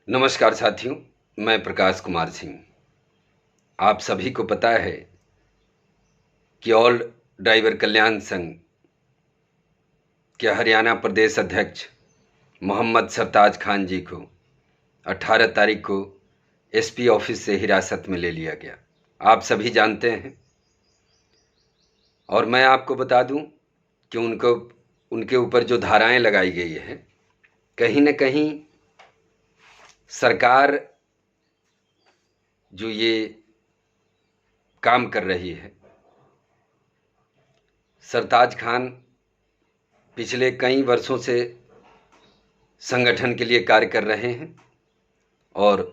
नमस्कार साथियों, मैं प्रकाश कुमार सिंह। आप सभी को पता है कि ऑल ड्राइवर कल्याण संघ के हरियाणा प्रदेश अध्यक्ष मोहम्मद सरताज खान जी को 18 तारीख को एसपी ऑफिस से हिरासत में ले लिया गया। आप सभी जानते हैं और मैं आपको बता दूं कि उनके ऊपर जो धाराएं लगाई गई है, कहीं न कहीं सरकार जो ये काम कर रही है, सरताज खान पिछले कई वर्षों से संगठन के लिए कार्य कर रहे हैं और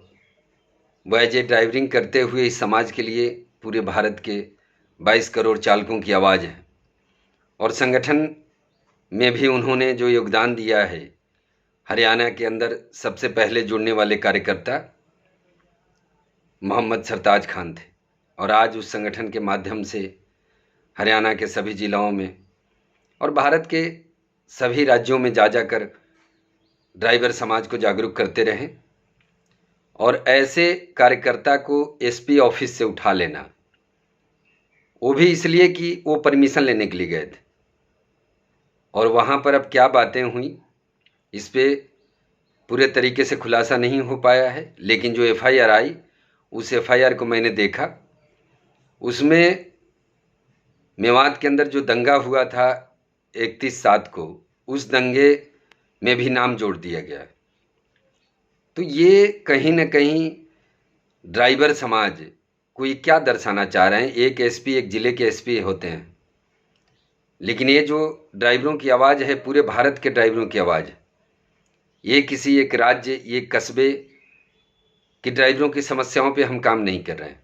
वह एज ए ड्राइवरिंग करते हुए इस समाज के लिए पूरे भारत के 22 करोड़ चालकों की आवाज़ है। और संगठन में भी उन्होंने जो योगदान दिया है, हरियाणा के अंदर सबसे पहले जुड़ने वाले कार्यकर्ता मोहम्मद सरताज खान थे और आज उस संगठन के माध्यम से हरियाणा के सभी जिलाओं में और भारत के सभी राज्यों में जा जाकर ड्राइवर समाज को जागरूक करते रहें। और ऐसे कार्यकर्ता को एसपी ऑफिस से उठा लेना, वो भी इसलिए कि वो परमिशन लेने के लिए गए थे और वहाँ पर अब क्या बातें हुई इस पे पूरे तरीके से खुलासा नहीं हो पाया है। लेकिन जो एफआईआर आई, उस एफआईआर को मैंने देखा, उसमें मेवात के अंदर जो दंगा हुआ था 31/7 को, उस दंगे में भी नाम जोड़ दिया गया है। तो ये कहीं न कहीं ड्राइवर समाज को ये क्या दर्शाना चाह रहे हैं। एक एसपी, एक ज़िले के एसपी होते हैं, लेकिन ये जो ड्राइवरों की आवाज़ है, पूरे भारत के ड्राइवरों की आवाज़ है। ये किसी एक राज्य, एक कस्बे की ड्राइवरों की समस्याओं पे हम काम नहीं कर रहे हैं।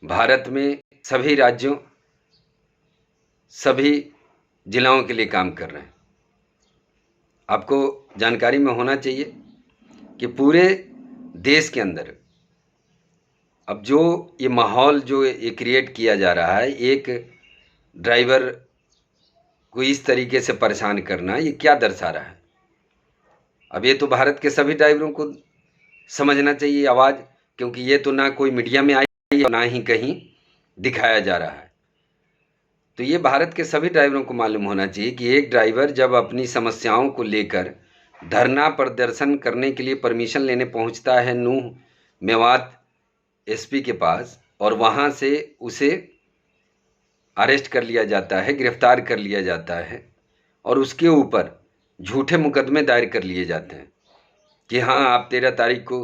भारत में सभी राज्यों, सभी जिलाओं के लिए काम कर रहे हैं। आपको जानकारी में होना चाहिए कि पूरे देश के अंदर अब जो ये माहौल जो ये क्रिएट किया जा रहा है, एक ड्राइवर को इस तरीके से परेशान करना, ये क्या दर्शा रहा है। अब ये तो भारत के सभी ड्राइवरों को समझना चाहिए आवाज़, क्योंकि ये तो ना कोई मीडिया में आई और ना ही कहीं दिखाया जा रहा है। तो ये भारत के सभी ड्राइवरों को मालूम होना चाहिए कि एक ड्राइवर जब अपनी समस्याओं को लेकर धरना प्रदर्शन करने के लिए परमिशन लेने पहुंचता है नूह मेवात एसपी के पास, और वहां से उसे अरेस्ट कर लिया जाता है, गिरफ्तार कर लिया जाता है और उसके ऊपर झूठे मुकदमे दायर कर लिए जाते हैं कि हाँ, आप 13 तारीख को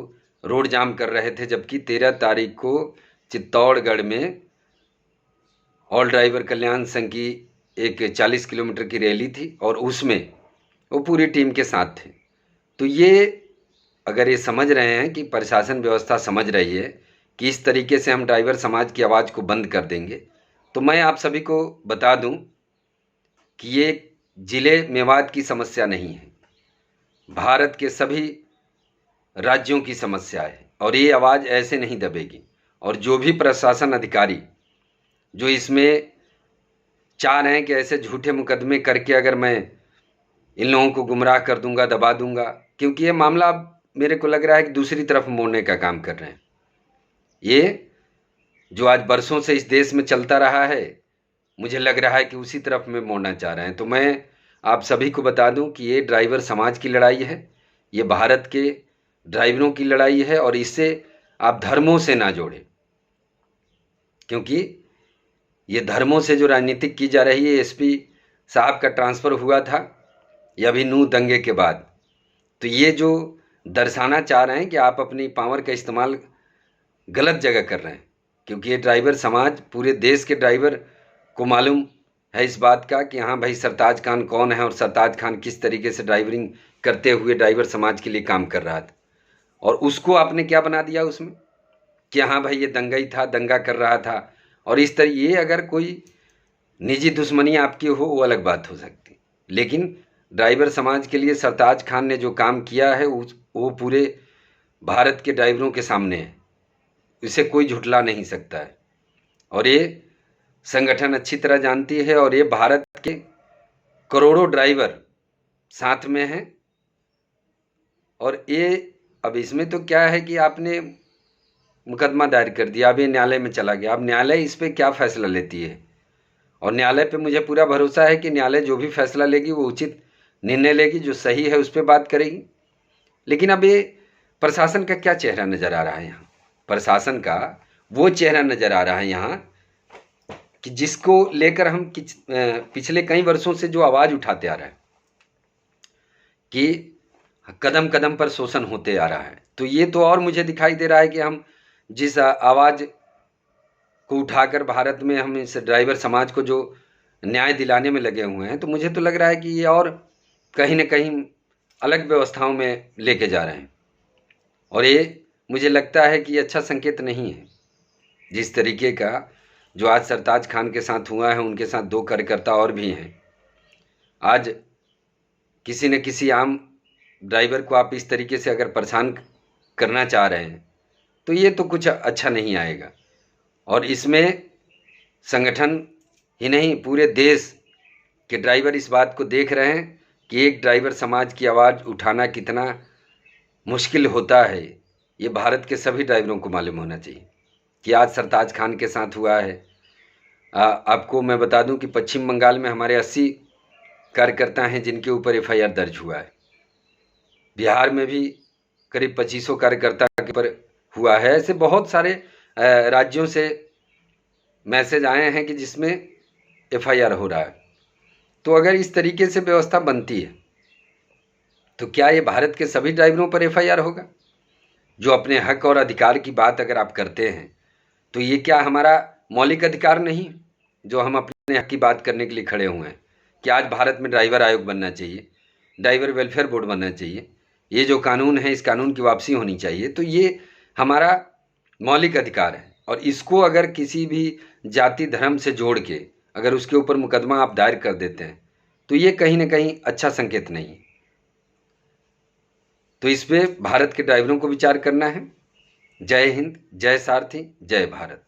रोड जाम कर रहे थे, जबकि 13 तारीख को चित्तौड़गढ़ में ऑल ड्राइवर कल्याण संघ की एक 40 किलोमीटर की रैली थी और उसमें वो पूरी टीम के साथ थे। तो ये अगर ये समझ रहे हैं कि प्रशासन व्यवस्था समझ रही है कि इस तरीके से हम ड्राइवर समाज की आवाज़ को बंद कर देंगे, तो मैं आप सभी को बता दूं कि ये ज़िले मेवात की समस्या नहीं है, भारत के सभी राज्यों की समस्या है और ये आवाज़ ऐसे नहीं दबेगी। और जो भी प्रशासन अधिकारी जो इसमें चाह रहे हैं कि ऐसे झूठे मुकदमे करके अगर मैं इन लोगों को गुमराह कर दूंगा, दबा दूंगा, क्योंकि ये मामला मेरे को लग रहा है कि दूसरी तरफ मोड़ने का काम कर रहे हैं। ये जो आज बरसों से इस देश में चलता रहा है, मुझे लग रहा है कि उसी तरफ में मोड़ना चाह रहे हैं। तो मैं आप सभी को बता दूं कि ये ड्राइवर समाज की लड़ाई है, ये भारत के ड्राइवरों की लड़ाई है और इससे आप धर्मों से ना जोड़ें, क्योंकि ये धर्मों से जो राजनीतिक की जा रही है। एसपी साहब का ट्रांसफ़र हुआ था ये अभी नूह दंगे के बाद, तो ये जो दर्शाना चाह रहे हैं कि आप अपनी पावर का इस्तेमाल गलत जगह कर रहे हैं, क्योंकि ये ड्राइवर समाज, पूरे देश के ड्राइवर को मालूम है इस बात का कि हाँ भाई, सरताज खान कौन है और सरताज खान किस तरीके से ड्राइवरिंग करते हुए ड्राइवर समाज के लिए काम कर रहा था। और उसको आपने क्या बना दिया उसमें कि हाँ भाई, ये दंगा ही था, दंगा कर रहा था। और इस तरह ये अगर कोई निजी दुश्मनी आपकी हो वो अलग बात हो सकती, लेकिन ड्राइवर समाज के लिए सरताज खान ने जो काम किया है वो पूरे भारत के ड्राइवरों के सामने है, इसे कोई झुठला नहीं सकता है। और ये संगठन अच्छी तरह जानती है और ये भारत के करोड़ों ड्राइवर साथ में हैं और ये अब इसमें तो क्या है कि आपने मुकदमा दायर कर दिया, अब ये न्यायालय में चला गया। अब न्यायालय इस पे क्या फैसला लेती है, और न्यायालय पे मुझे पूरा भरोसा है कि न्यायालय जो भी फैसला लेगी वो उचित निर्णय लेगी, जो सही है उस पर बात करेगी। लेकिन अब ये प्रशासन का क्या चेहरा नज़र आ रहा है यहाँ, प्रशासन का वो चेहरा नज़र आ रहा है यहाँ कि जिसको लेकर हम पिछले कई वर्षों से जो आवाज़ उठाते आ रहे हैं कि कदम कदम पर शोषण होते आ रहा है, तो ये तो और मुझे दिखाई दे रहा है कि हम जिस आवाज़ को उठाकर भारत में हम इस ड्राइवर समाज को जो न्याय दिलाने में लगे हुए हैं, तो मुझे तो लग रहा है कि ये और कहीं ना कहीं अलग व्यवस्थाओं में लेके जा रहे हैं, और ये मुझे लगता है कि ये अच्छा संकेत नहीं है। जिस तरीके का जो आज सरताज खान के साथ हुआ है, उनके साथ 2 कार्यकर्ता और भी हैं। आज किसी न किसी आम ड्राइवर को आप इस तरीके से अगर परेशान करना चाह रहे हैं तो ये तो कुछ अच्छा नहीं आएगा। और इसमें संगठन ही नहीं, पूरे देश के ड्राइवर इस बात को देख रहे हैं कि एक ड्राइवर समाज की आवाज़ उठाना कितना मुश्किल होता है। ये भारत के सभी ड्राइवरों को मालूम होना चाहिए कि आज सरताज खान के साथ हुआ है। आपको मैं बता दूं कि पश्चिम बंगाल में हमारे 80 कार्यकर्ता हैं जिनके ऊपर FIR दर्ज हुआ है। बिहार में भी करीब 2500 कार्यकर्ता के ऊपर हुआ है। ऐसे बहुत सारे राज्यों से मैसेज आए हैं कि जिसमें FIR हो रहा है। तो अगर इस तरीके से व्यवस्था बनती है तो क्या ये भारत के सभी ड्राइवरों पर FIR होगा? जो अपने हक और अधिकार की बात अगर आप करते हैं तो ये क्या हमारा मौलिक अधिकार नहीं, जो हम अपने हक की बात करने के लिए खड़े हुए हैं कि आज भारत में ड्राइवर आयोग बनना चाहिए, ड्राइवर वेलफेयर बोर्ड बनना चाहिए, ये जो कानून है इस कानून की वापसी होनी चाहिए। तो ये हमारा मौलिक अधिकार है, और इसको अगर किसी भी जाति धर्म से जोड़ के अगर उसके ऊपर मुकदमा आप दायर कर देते हैं तो ये कहीं ना कहीं अच्छा संकेत नहीं है। तो इस पे भारत के ड्राइवरों को विचार करना है। जय हिंद, जय सारथी, जय भारत।